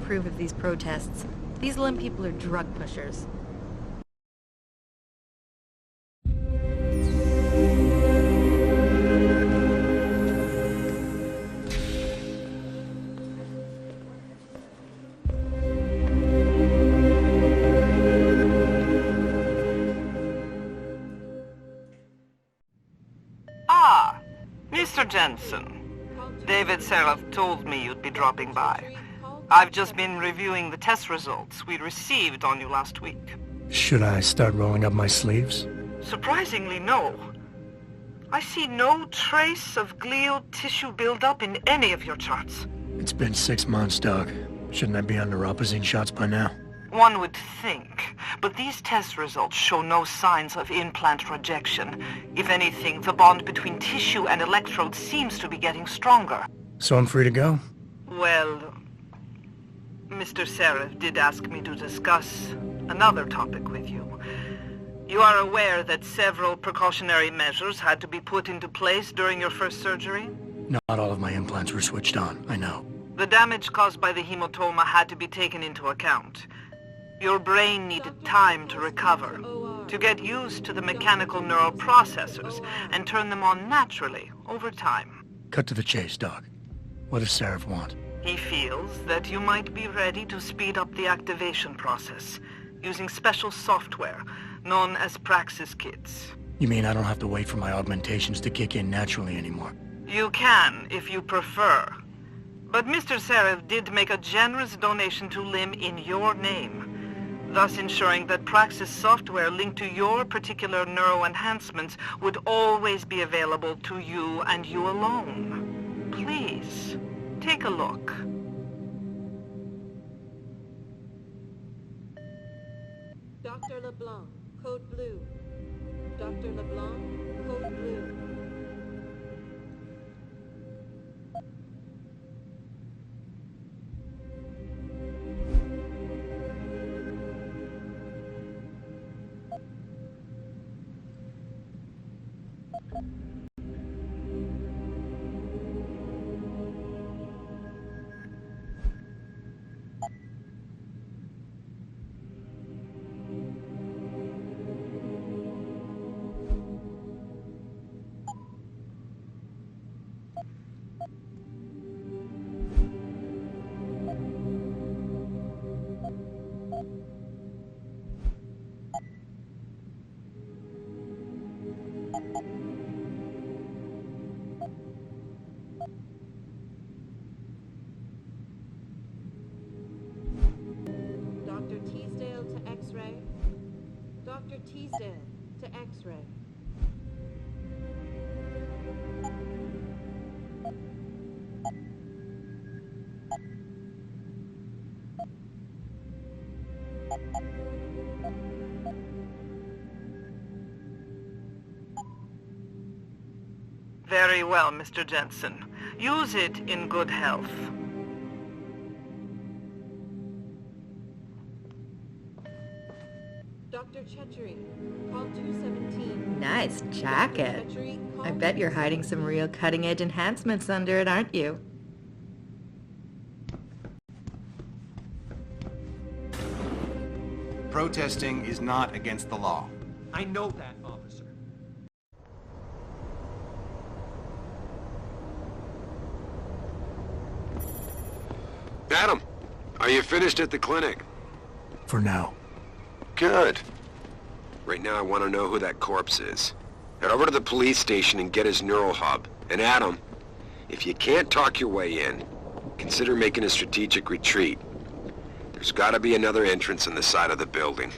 approve of these protests. These Lim people are drug pushers. Ah, Mr. Jensen. David Seraph told me you'd be dropping by. I've just been reviewing the test results we received on you last week. Should I start rolling up my sleeves? Surprisingly, no. I see no trace of glial tissue buildup in any of your charts. It's been 6 months, Doc. Shouldn't I be under opposite shots by now? One would think, but these test results show no signs of implant rejection. If anything, the bond between tissue and electrodes seems to be getting stronger. So I'm free to go? Well, Mr. Seraph did ask me to discuss another topic with you. You are aware that several precautionary measures had to be put into place during your first surgery? Not all of my implants were switched on, I know. The damage caused by the hematoma had to be taken into account. Your brain needed time to recover, to get used to the mechanical neural processors and turn them on naturally over time. Cut to the chase, Doc. What does Seraph want? He feels that you might be ready to speed up the activation process using special software known as Praxis kits. You mean I don't have to wait for my augmentations to kick in naturally anymore? You can, if you prefer. But Mr. Seraph did make a generous donation to LIM in your name, thus ensuring that Praxis software linked to your particular neuroenhancements would always be available to you and you alone. Please, take a look. Dr. LeBlanc, code blue. Dr. LeBlanc, code blue. Dr. Teasdale to X-ray. Dr. Teasdale to X-ray. Very well, Mr. Jensen. Use it in good health. Dr. Chechery, call 217. Nice jacket. I bet you're hiding some real cutting-edge enhancements under it, aren't you? Protesting is not against the law. I know that, officer. Adam, are you finished at the clinic? For now. Good. Right now I want to know who that corpse is. Head over to the police station and get his neural hub. And Adam, if you can't talk your way in, consider making a strategic retreat. There's got to be another entrance on the side of the building.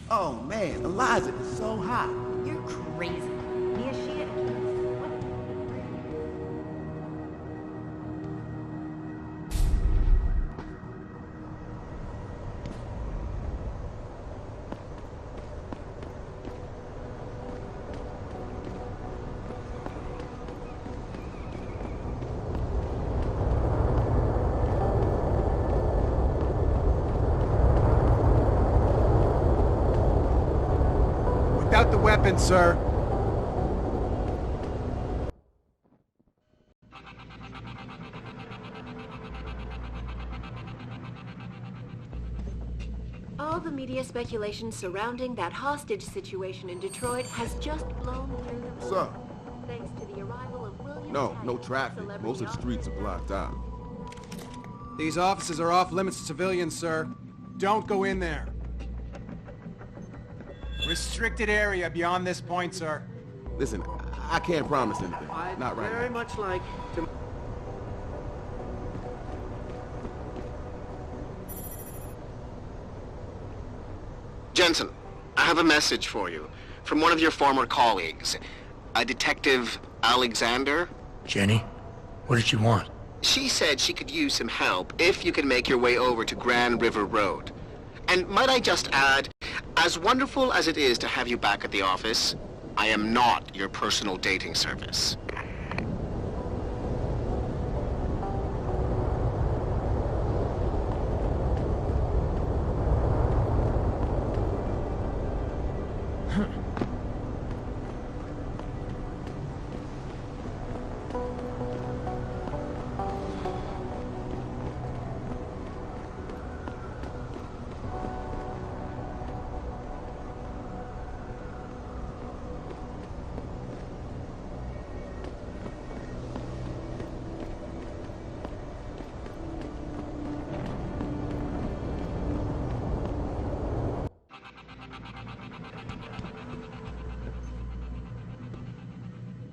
Oh man, Eliza is so hot. You're crazy. Me a shit? got the weapon, sir. All the media speculation surrounding that hostage situation in Detroit has just blown through the roof. Sir. Thanks to the arrival of William No Cannon, traffic. celebrity Most of the streets are blocked out. These offices are off limits to civilians, sir. Don't go in there. Restricted area beyond this point, sir. Listen, I can't promise anything. I'd Not right very now. much like to... Jensen, I have a message for you from one of your former colleagues, a Detective Alexander. Jenny? What did she want? She said she could use some help if you can make your way over to Grand River Road. And might I just add, as wonderful as it is to have you back at the office, I am not your personal dating service.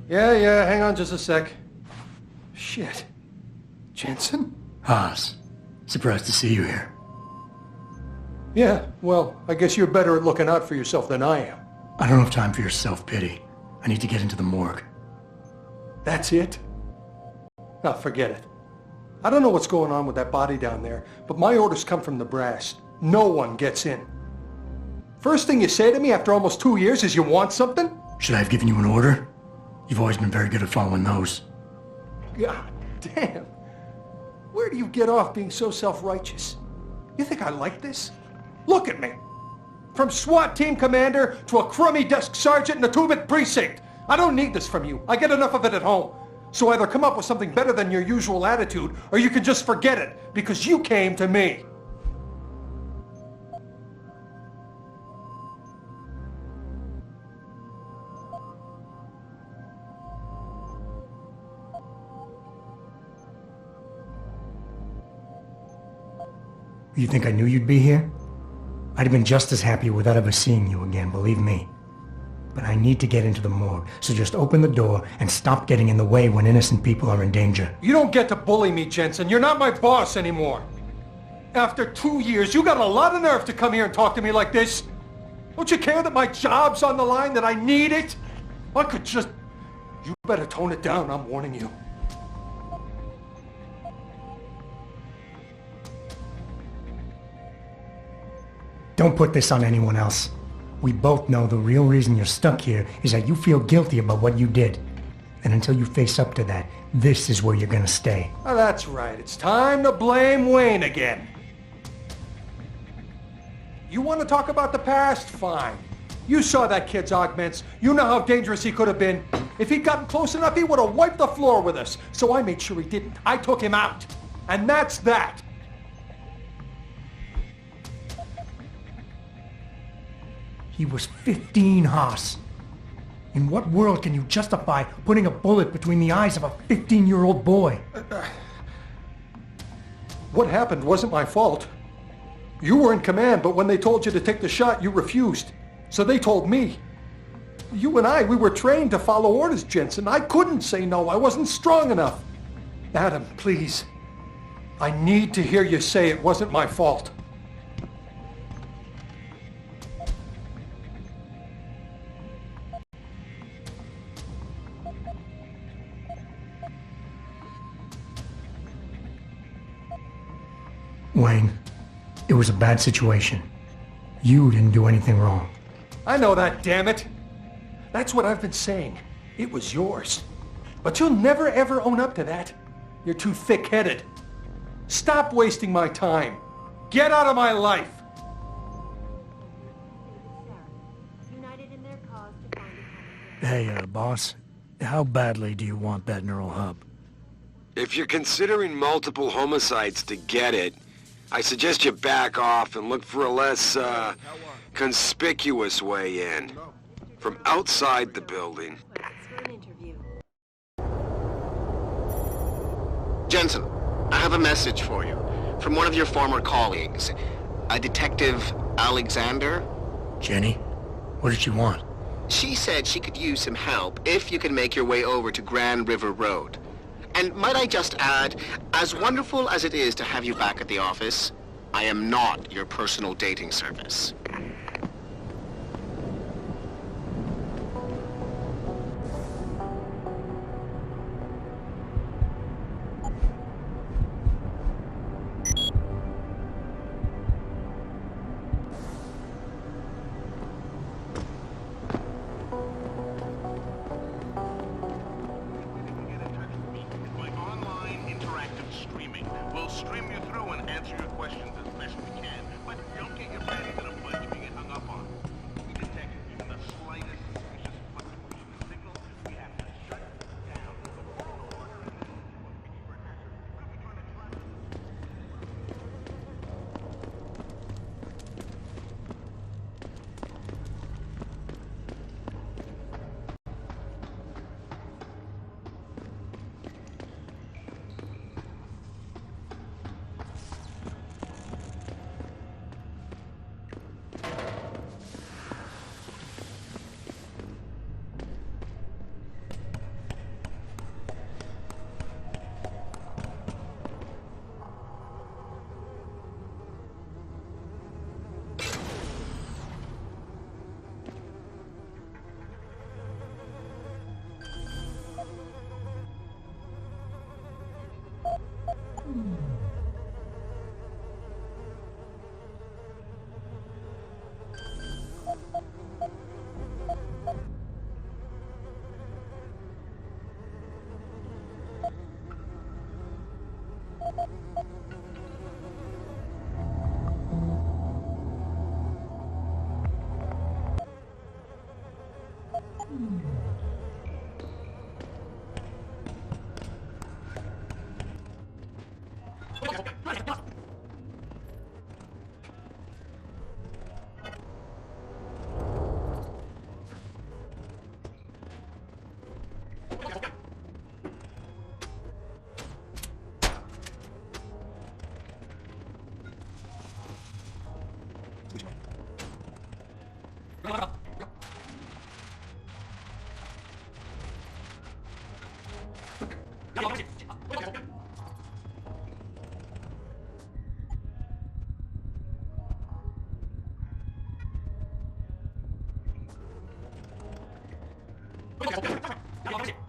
Yeah, hang on just a sec. Shit. Jensen? Haas. Surprised to see you here. Yeah, well, I guess you're better at looking out for yourself than I am. I don't have time for your self-pity. I need to get into the morgue. That's it? Now, forget it. I don't know what's going on with that body down there, but my orders come from the brass. No one gets in. First thing you say to me after almost 2 years is you want something? Should I have given you an order? You've always been very good at following those. God damn. Where do you get off being so self-righteous? You think I like this? Look at me. From SWAT team commander to a crummy desk sergeant in a two-bit precinct. I don't need this from you. I get enough of it at home. So either come up with something better than your usual attitude, or you can just forget it, because you came to me. You think I knew you'd be here? I'd have been just as happy without ever seeing you again, believe me. But I need to get into the morgue, so just open the door and stop getting in the way when innocent people are in danger. You don't get to bully me, Jensen. You're not my boss anymore. After 2 years, you got a lot of nerve to come here and talk to me like this. Don't you care that my job's on the line, that I need it? I could just... You better tone it down, I'm warning you. Don't put this on anyone else. We both know the real reason you're stuck here is that you feel guilty about what you did. And until you face up to that, this is where you're gonna stay. Oh, that's right. It's time to blame Wayne again. You want to talk about the past? Fine. You saw that kid's augments. You know how dangerous he could have been. If he'd gotten close enough, he would have wiped the floor with us. So I made sure he didn't. I took him out. And that's that. He was 15, Haas. In what world can you justify putting a bullet between the eyes of a 15-year-old boy? What happened wasn't my fault. You were in command, but when they told you to take the shot, you refused. So they told me. You and we were trained to follow orders, Jensen. I couldn't say no. I wasn't strong enough. Adam, please. I need to hear you say it wasn't my fault. Wayne, it was a bad situation. You didn't do anything wrong. I know that, damn it. That's what I've been saying. It was yours. But you'll never ever own up to that. You're too thick-headed. Stop wasting my time. Get out of my life. United in their cause Hey, boss. How badly do you want that neural hub? If you're considering multiple homicides to get it, I suggest you back off and look for a less, conspicuous way in. From outside the building. For an interview. Jensen, I have a message for you from one of your former colleagues, a Detective Alexander. Jenny? What did she want? She said she could use some help if you can make your way over to Grand River Road. And might I just add, as wonderful as it is to have you back at the office, I am not your personal dating service. My online interactive streaming. We'll stream you through and answer your questions as best we can. But don't get your panties in a bunch if you get hung up on. We detect even the slightest suspicious fluctuation in signal. We have to shut down the world order. Could be trying to track. Come on,